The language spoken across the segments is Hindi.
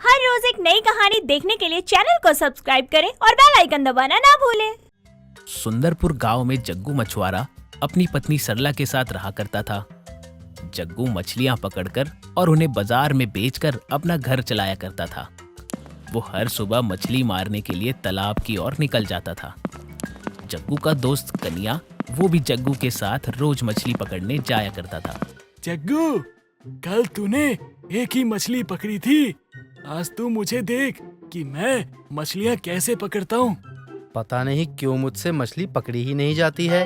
हर रोज एक नई कहानी देखने के लिए चैनल को सब्सक्राइब करें और बेल आइकन दबाना ना भूलें। सुंदरपुर गांव में जग्गू मछुआरा अपनी पत्नी सरला के साथ रहा करता था। जग्गू मछलियां पकड़कर और उन्हें बाजार में बेचकर अपना घर चलाया करता था। वो हर सुबह मछली मारने के लिए तालाब की ओर निकल जाता था। जग्गू का दोस्त कनिया वो भी जग्गू के साथ रोज मछली पकड़ने जाया करता था। जग्गू, कल तूने एक ही मछली पकड़ी थी। आज तू मुझे देख कि मैं मछलियाँ कैसे पकड़ता हूँ। पता नहीं क्यों मुझसे मछली पकड़ी ही नहीं जाती है।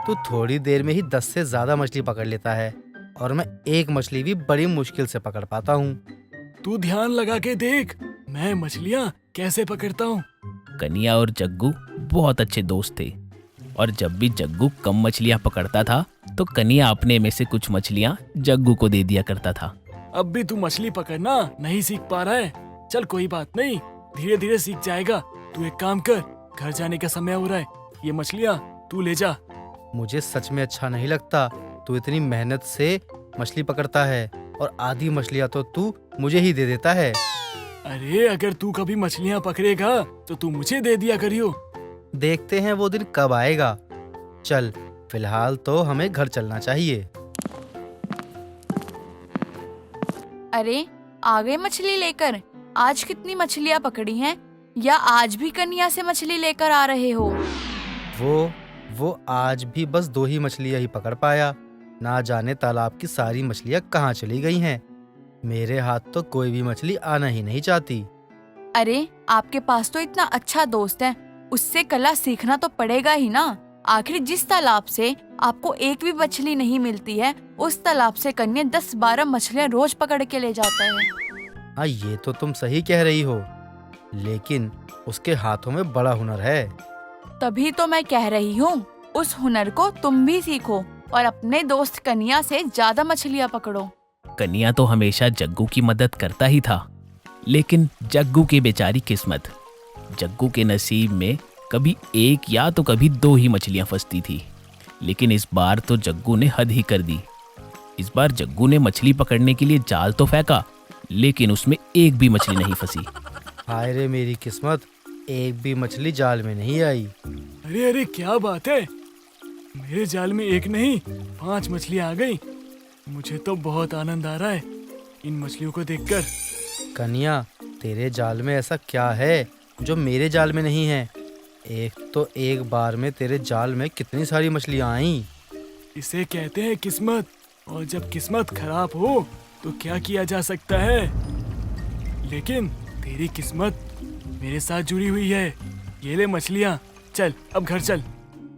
तू थोड़ी देर में ही 10 से ज्यादा मछली पकड़ लेता है और मैं एक मछली भी बड़ी मुश्किल से पकड़ पाता हूँ। तू ध्यान लगा के देख मैं मछलियाँ कैसे पकड़ता हूँ। कनिया और जग्गू बहुत अच्छे दोस्त थे और जब भी जग्गू कम मछलियां पकड़ता था तो कनिया अपने में से कुछ मछलियां जग्गू को दे दिया करता था। अब भी तू मछली पकड़ना नहीं सीख पा रहा है। चल कोई बात नहीं, धीरे धीरे सीख जाएगा। तू एक काम कर, घर जाने का समय हो रहा है, ये मछलियाँ तू ले जा। मुझे सच में अच्छा नहीं लगता। तू इतनी मेहनत से मछली पकड़ता है और आधी मछलियाँ तो तू मुझे ही दे देता है। अरे अगर तू कभी मछलियाँ पकड़ेगा तो तू मुझे दे दिया करियो। देखते हैं वो दिन कब आएगा। चल फिलहाल तो हमें घर चलना चाहिए। अरे आ गए मछली लेकर। आज कितनी मछलियाँ पकड़ी हैं? या आज भी कन्या से मछली लेकर आ रहे हो? वो आज भी बस 2 ही मछलियाँ ही पकड़ पाया। ना जाने तालाब की सारी मछलियाँ कहाँ चली गई हैं। मेरे हाथ तो कोई भी मछली आना ही नहीं चाहती। अरे आपके पास तो इतना अच्छा दोस्त है, उससे कला सीखना तो पड़ेगा ही ना। आखिर जिस तालाब से आपको एक भी मछली नहीं मिलती है, उस तालाब से कन्या 10-12 मछलियाँ रोज पकड़ के ले जाता है। हाँ, ये तो तुम सही कह रही हो, लेकिन उसके हाथों में बड़ा हुनर है। तभी तो मैं कह रही हूँ, उस हुनर को तुम भी सीखो और अपने दोस्त कन्या से ज्यादा मछलियाँ पकड़ो। कनिया तो हमेशा जग्गू की मदद करता ही था, लेकिन जग्गू की बेचारी किस्मत। जग्गू के नसीब में कभी 1 या तो कभी 2 ही मछलियां फंसती थी, लेकिन इस बार तो जग्गू ने हद ही कर दी। इस बार जग्गू ने मछली पकड़ने के लिए जाल तो फेंका, लेकिन उसमें एक भी मछली नहीं फंसी। हाय रे मेरी किस्मत, एक भी मछली जाल में नहीं आई। अरे अरे क्या बात है, मेरे जाल में 1 नहीं 5 मछलियाँ आ गई। मुझे तो बहुत आनंद आ रहा है इन मछलियों को देखकर। कन्या, तेरे जाल में ऐसा क्या है जो मेरे जाल में नहीं है? एक बार में तेरे जाल में कितनी सारी मछलियाँ आईं। इसे कहते हैं किस्मत, और जब किस्मत खराब हो तो क्या किया जा सकता है। लेकिन तेरी किस्मत मेरे साथ जुड़ी हुई है। ये ले मछलियाँ, चल अब घर चल।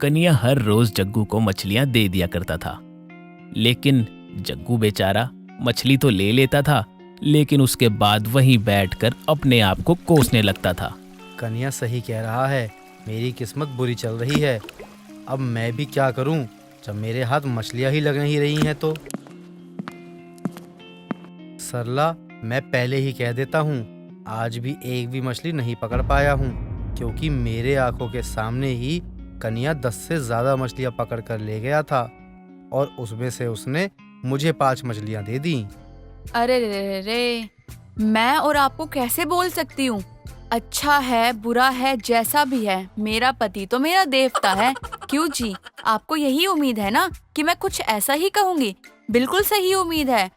कनिया हर रोज जग्गू को मछलियां दे दिया करता था, लेकिन जग्गू बेचारा मछली तो ले लेता था, लेकिन उसके बाद वहीं बैठकर अपने आप को कोसने लगता था। कन्या सही कह रहा है, मेरी किस्मत बुरी चल रही है। अब मैं भी क्या करूं जब मेरे हाथ मछलियां ही लग नहीं रही हैं तो। सरला, मैं पहले ही कह देता हूं, आज भी एक भी मछली नहीं पकड़ पाया हूं, क्योंकि मेरे आंखों के सामने ही कन्या 10 से ज्यादा मछलियां पकड़ कर ले गया था और उसमें से उसने मुझे 5 मछलियां दे दी। अरे रे रे, मैं और आपको कैसे बोल सकती हूँ? अच्छा है बुरा है जैसा भी है, मेरा पति तो मेरा देवता है। क्यों जी, आपको यही उम्मीद है ना कि मैं कुछ ऐसा ही कहूँगी? बिल्कुल सही उम्मीद है।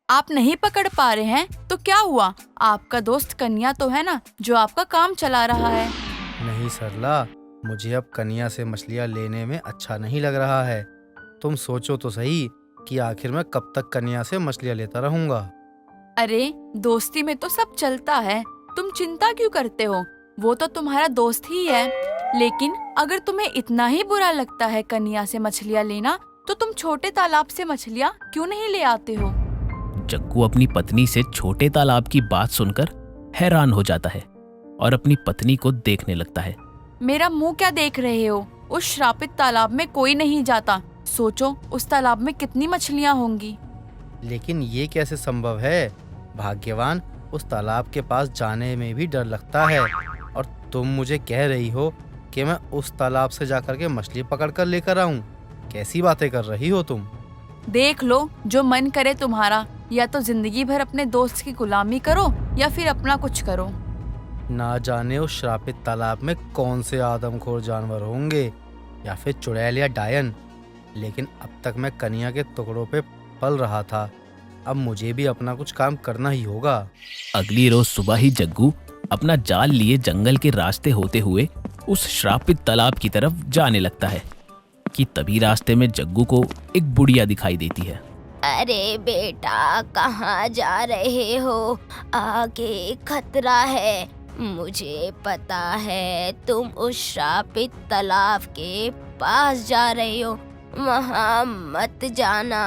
आप नहीं पकड़ पा रहे हैं तो क्या हुआ? आपका दोस्त कन्या तो है ना जो आपका काम चला रहा है। नहीं सरला, मुझे अब कन्या से मछलियां लेने में अच्छा नहीं लग रहा है। तुम सोचो तो सही कि आखिर मैं कब तक कन्या से मछलियां लेता रहूंगा। अरे दोस्ती में तो सब चलता है, तुम चिंता क्यों करते हो? वो तो तुम्हारा दोस्त ही है। लेकिन अगर तुम्हें इतना ही बुरा लगता है कन्या से मछलियाँ लेना, तो तुम छोटे तालाब से मछलियाँ क्यों नहीं ले आते हो? जग्गू अपनी पत्नी से छोटे तालाब की बात सुनकर हैरान हो जाता है और अपनी पत्नी को देखने लगता है। मेरा मुंह क्या देख रहे हो? उस श्रापित तालाब में कोई नहीं जाता। सोचो उस तालाब में कितनी मछलियाँ होंगी। लेकिन ये कैसे संभव है? भाग्यवान, उस तालाब के पास जाने में भी डर लगता है और तुम मुझे कह रही हो कि मैं उस तालाब से जाकर के मछली पकड़ कर लेकर आऊं। कैसी बातें कर रही हो तुम? देख लो जो मन करे तुम्हारा। या तो जिंदगी भर अपने दोस्त की गुलामी करो या फिर अपना कुछ करो। ना जाने उस श्रापित तालाब में कौन से आदमखोर जानवर होंगे, या फिर चुड़ैल या डायन, लेकिन अब तक मैं कन्या के टुकड़ों पे पल रहा था। अब मुझे भी अपना कुछ काम करना ही होगा। अगली रोज सुबह ही जग्गू अपना जाल लिए जंगल के रास्ते होते हुए उस श्रापित तालाब की तरफ जाने लगता है कि तभी रास्ते में जग्गू को एक बुढ़िया दिखाई देती है। अरे बेटा, कहाँ जा रहे हो? आगे खतरा है। मुझे पता है तुम उस श्रापित तालाब के पास जा रहे हो, वहाँ मत जाना।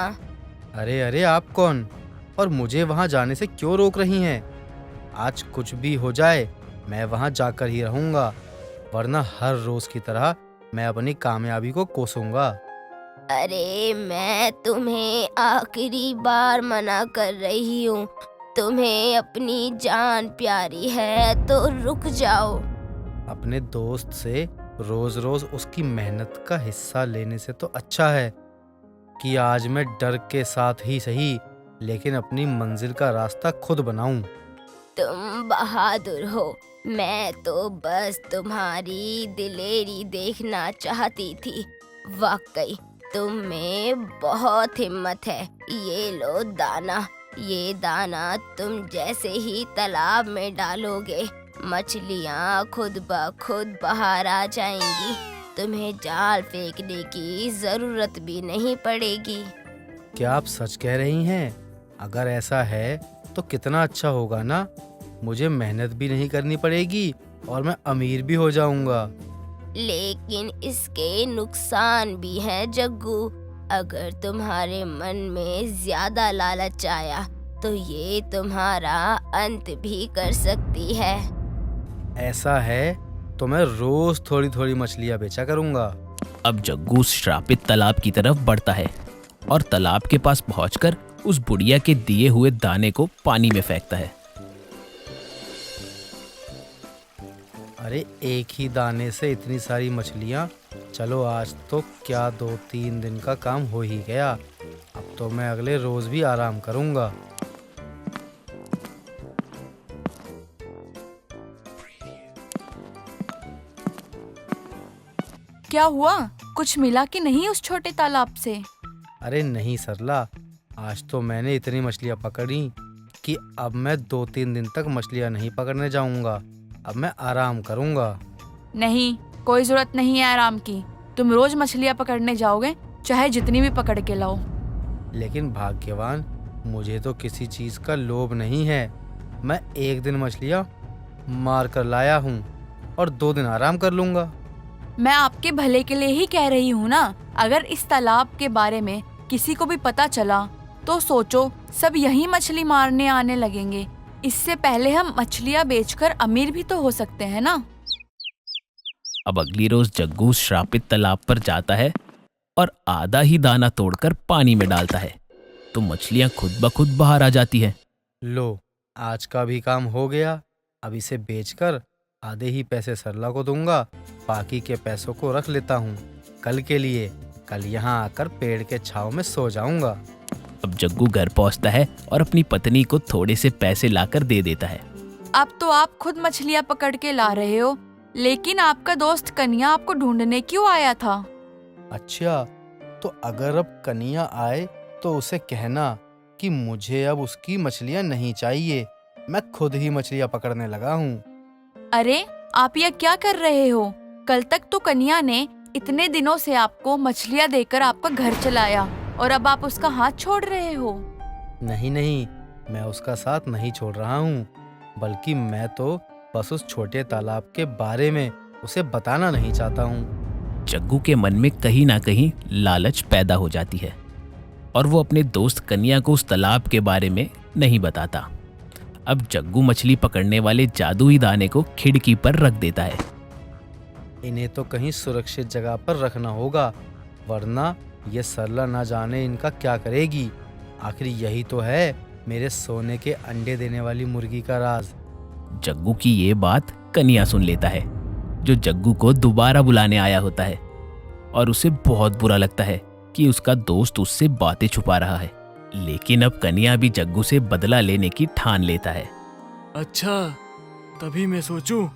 अरे आप कौन, और मुझे वहाँ जाने से क्यों रोक रही हैं? आज कुछ भी हो जाए मैं वहाँ जाकर ही रहूँगा, वरना हर रोज की तरह मैं अपनी कामयाबी को कोसूंगा। अरे मैं तुम्हें आखिरी बार मना कर रही हूँ, तुम्हें अपनी जान प्यारी है तो रुक जाओ। अपने दोस्त से रोज रोज उसकी मेहनत का हिस्सा लेने से तो अच्छा है कि आज मैं डर के साथ ही सही, लेकिन अपनी मंजिल का रास्ता खुद बनाऊं। तुम बहादुर हो, मैं तो बस तुम्हारी दिलेरी देखना चाहती थी। वाकई तुम में बहुत हिम्मत है। ये लो दाना, ये दाना तुम जैसे ही तालाब में डालोगे, मछलियाँ खुद ब खुद बाहर आ जाएंगी। तुम्हें जाल फेंकने की जरूरत भी नहीं पड़ेगी। क्या आप सच कह रही हैं? अगर ऐसा है तो कितना अच्छा होगा ना। मुझे मेहनत भी नहीं करनी पड़ेगी और मैं अमीर भी हो जाऊंगा। लेकिन इसके नुकसान भी हैं जग्गू। अगर तुम्हारे मन में ज्यादा लालच आया तो ये तुम्हारा अंत भी कर सकती है। ऐसा है तो मैं रोज थोड़ी थोड़ी मछलियाँ बेचा करूंगा। अब जग्गू श्रापित तालाब की तरफ बढ़ता है और तालाब के पास पहुंचकर उस बुढ़िया के दिए हुए दाने को पानी में फेंकता है। अरे एक ही दाने से इतनी सारी मछलियाँ। चलो आज तो क्या 2-3 दिन का काम हो ही गया। अब तो मैं अगले रोज भी आराम करूंगा। क्या हुआ, कुछ मिला कि नहीं उस छोटे तालाब से? अरे नहीं सरला, आज तो मैंने इतनी मछलियाँ पकड़ी कि अब मैं 2-3 दिन तक मछलियाँ नहीं पकड़ने जाऊंगा। अब मैं आराम करूंगा। नहीं, कोई जरूरत नहीं है आराम की। तुम रोज मछलियाँ पकड़ने जाओगे, चाहे जितनी भी पकड़ के लाओ। लेकिन भाग्यवान, मुझे तो किसी चीज का लोभ नहीं है। मैं एक दिन मछलियाँ मार कर लाया हूँ और 2 दिन आराम कर लूंगा। मैं आपके भले के लिए ही कह रही हूँ ना। अगर इस तालाब के बारे में किसी को भी पता चला तो सोचो, सब यही मछली मारने आने लगेंगे। इससे पहले हम मछलियाँ बेचकर अमीर भी तो हो सकते हैं ना। अब अगली रोज जग्गू श्रापित तालाब पर जाता है और आधा ही दाना तोड़कर पानी में डालता है तो मछलियां खुद ब खुद बाहर आ जाती है। लो, आज का भी काम हो गया। अब इसे बेचकर आधे ही पैसे सरला को दूंगा, बाकी के पैसों को रख लेता हूँ कल के लिए। कल यहाँ आकर पेड़ के छांव में सो जाऊंगा। अब जग्गू घर पहुंचता है और अपनी पत्नी को थोड़े से पैसे लाकर दे देता है। अब तो आप खुद मछलियाँ पकड़ के ला रहे हो, लेकिन आपका दोस्त कन्या आपको ढूंढने क्यों आया था? अच्छा, तो अगर अब कन्या आए तो उसे कहना कि मुझे अब उसकी मछलियाँ नहीं चाहिए, मैं खुद ही मछलियाँ पकड़ने लगा हूँ। अरे आप यह क्या कर रहे हो? कल तक तो कन्या ने इतने दिनों से आपको मछलियाँ देकर आपका घर चलाया और अब आप उसका हाथ छोड़ रहे हो। नहीं, मैं उसका साथ नहीं छोड़ रहा हूँ, बल्कि मैं तो बस उस छोटे तालाब के बारे में उसे बताना नहीं चाहता हूँ। जग्गू के मन में कहीं ना कहीं लालच पैदा हो जाती है और वो अपने दोस्त कन्या को उस तालाब के बारे में नहीं बताता। अब जग्गू मछली पकड़ने वाले जादुई दाने को खिड़की पर रख देता है। इन्हें तो कहीं सुरक्षित जगह पर रखना होगा, वरना ये सरला ना जाने इनका क्या करेगी। आखिर यही तो है मेरे सोने के अंडे देने वाली मुर्गी का राज। जग्गू की ये बात कन्या सुन लेता है, जो जग्गू को दोबारा बुलाने आया होता है, और उसे बहुत बुरा लगता है कि उसका दोस्त उससे बातें छुपा रहा है। लेकिन अब कन्या भी जग्गू से बदला लेने की ठान लेता है। अच्छा, तभी मैं सोचूं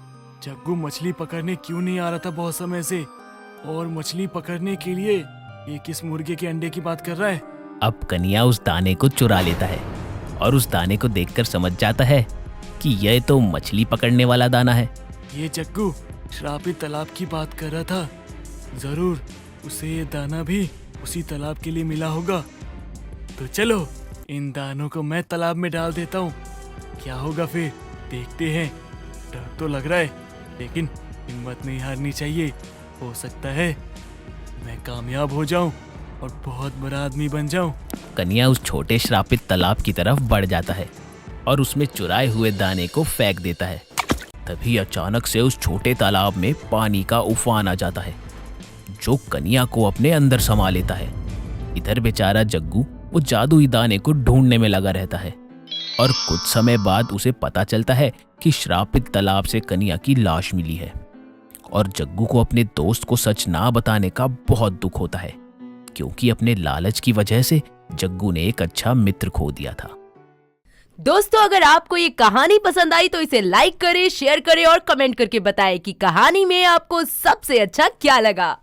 जग्गू मछली पकड़ने क्यों नहीं आ रहा था बहुत समय से, और मछली पकड़ने के लिए ये किस मुर्गे के अंडे की बात कर रहा है। अब कन्या उस दाने को चुरा लेता है और उस दाने को देखकर समझ जाता है कि यह तो मछली पकड़ने वाला दाना है। ये जग्गू श्रापित तालाब की बात कर रहा था, जरूर उसे ये दाना भी उसी तालाब के लिए मिला होगा। तो चलो इन दानों को मैं तालाब में डाल देता हूँ, क्या होगा फिर देखते हैं। डर तो लग रहा है लेकिन हिम्मत नहीं हारनी चाहिए, हो सकता है मैं कामयाब हो जाऊं और बहुत बड़ा आदमी बन जाऊं। कन्या उस छोटे श्रापित तालाब की तरफ बढ़ जाता है और उसमें चुराए हुए दाने को फेंक देता है। तभी अचानक से उस छोटे तालाब में पानी का उफान आ जाता है जो कन्या को अपने अंदर समा लेता है। इधर बेचारा जग्गू वो जादुई दाने को ढूंढने में लगा रहता है और कुछ समय बाद उसे पता चलता है कि श्रापित तालाब से कन्या की लाश मिली है और जग्गू को अपने दोस्त को सच ना बताने का बहुत दुख होता है क्योंकि अपने लालच की वजह से जग्गू ने एक अच्छा मित्र खो दिया था। दोस्तों, अगर आपको ये कहानी पसंद आई तो इसे लाइक करें, शेयर करें और कमेंट करके बताएं कि कहानी में आपको सबसे अच्छा क्या लगा।